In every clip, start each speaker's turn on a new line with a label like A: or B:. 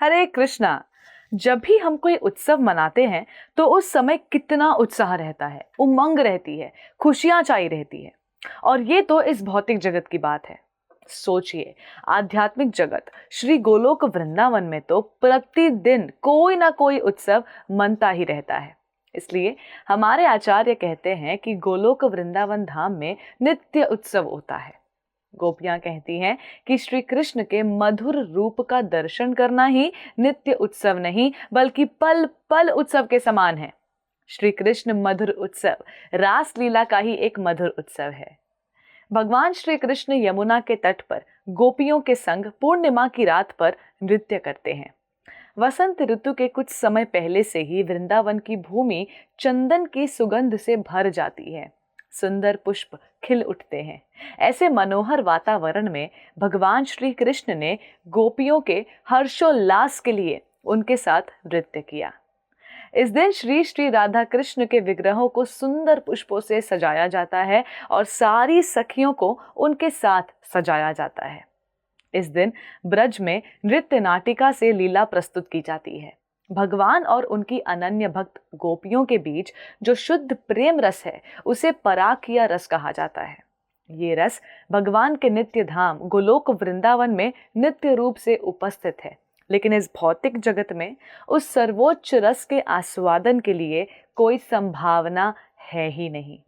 A: हरे कृष्णा। जब भी हम कोई उत्सव मनाते हैं तो उस समय कितना उत्साह रहता है, उमंग रहती है, खुशियां छाई रहती है। और ये तो इस भौतिक जगत की बात है। सोचिए, आध्यात्मिक जगत श्री गोलोक वृंदावन में तो प्रतिदिन कोई ना कोई उत्सव मनता ही रहता है। इसलिए हमारे आचार्य कहते हैं कि गोलोक वृंदावन धाम में नित्य उत्सव होता है। गोपियां कहती हैं कि श्री कृष्ण के मधुर रूप का दर्शन करना ही नित्य उत्सव नहीं बल्कि पल पल उत्सव के समान है। श्री कृष्ण मधुर उत्सव रास लीला का ही एक मधुर उत्सव है। भगवान श्री कृष्ण यमुना के तट पर गोपियों के संग पूर्णिमा की रात पर नृत्य करते हैं। वसंत ऋतु के कुछ समय पहले से ही वृंदावन की भूमि चंदन की सुगंध से भर जाती है। सुंदर पुष्प खिल उठते हैं। ऐसे मनोहर वातावरण में भगवान श्री कृष्ण ने गोपियों के हर्षोल्लास के लिए उनके साथ नृत्य किया। इस दिन श्री श्री राधा कृष्ण के विग्रहों को सुंदर पुष्पों से सजाया जाता है और सारी सखियों को उनके साथ सजाया जाता है। इस दिन ब्रज में नृत्य नाटिका से लीला प्रस्तुत की जाती है। भगवान और उनकी अनन्य भक्त गोपियों के बीच जो शुद्ध प्रेम रस है उसे पराकिया रस कहा जाता है। ये रस भगवान के नित्य धाम गोलोक वृंदावन में नित्य रूप से उपस्थित है, लेकिन इस भौतिक जगत में उस सर्वोच्च रस के आस्वादन के लिए कोई संभावना है ही नहीं।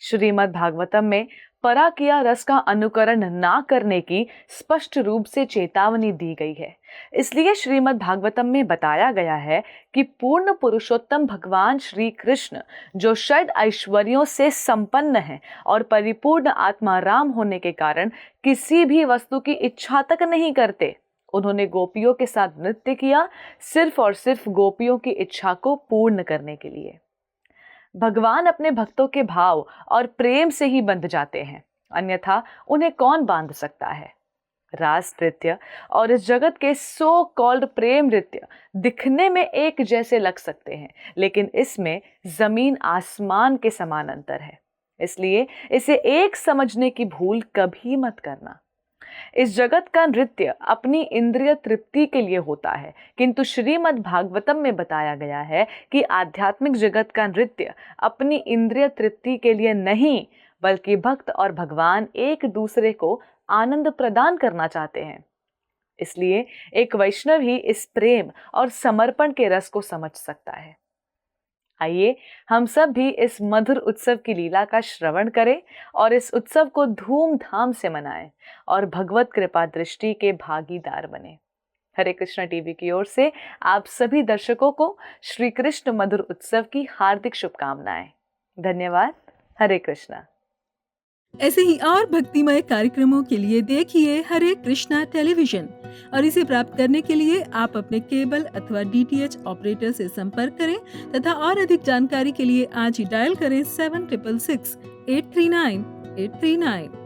A: श्रीमद् भागवतम में पराकिया रस का अनुकरण ना करने की स्पष्ट रूप से चेतावनी दी गई है। इसलिए श्रीमद् भागवतम में बताया गया है कि पूर्ण पुरुषोत्तम भगवान श्री कृष्ण जो षड ऐश्वर्यों से संपन्न है और परिपूर्ण आत्मा राम होने के कारण किसी भी वस्तु की इच्छा तक नहीं करते, उन्होंने गोपियों के साथ नृत्य किया सिर्फ और सिर्फ गोपियों की इच्छा को पूर्ण करने के लिए। भगवान अपने भक्तों के भाव और प्रेम से ही बंध जाते हैं, अन्यथा उन्हें कौन बांध सकता है। रास नृत्य और इस जगत के सो कॉल्ड प्रेम नृत्य दिखने में एक जैसे लग सकते हैं, लेकिन इसमें जमीन आसमान के समान अंतर है। इसलिए इसे एक समझने की भूल कभी मत करना। इस जगत का नृत्य अपनी इंद्रिय तृप्ति के लिए होता है, किंतु श्रीमद् भागवतम में बताया गया है कि आध्यात्मिक जगत का नृत्य अपनी इंद्रिय तृप्ति के लिए नहीं बल्कि भक्त और भगवान एक दूसरे को आनंद प्रदान करना चाहते हैं। इसलिए एक वैष्णव ही इस प्रेम और समर्पण के रस को समझ सकता है। आइए हम सब भी इस मधुर उत्सव की लीला का श्रवण करें और इस उत्सव को धूमधाम से मनाएं और भगवत कृपा दृष्टि के भागीदार बने। हरे कृष्णा टीवी की ओर से आप सभी दर्शकों को श्री कृष्ण मधुर उत्सव की हार्दिक शुभकामनाएं। धन्यवाद। हरे कृष्णा।
B: ऐसे ही और भक्तिमय कार्यक्रमों के लिए देखिए हरे कृष्णा टेलीविजन और इसे प्राप्त करने के लिए आप अपने केबल अथवा DTH ऑपरेटर से संपर्क करें तथा और अधिक जानकारी के लिए आज ही डायल करें 7666 839 839।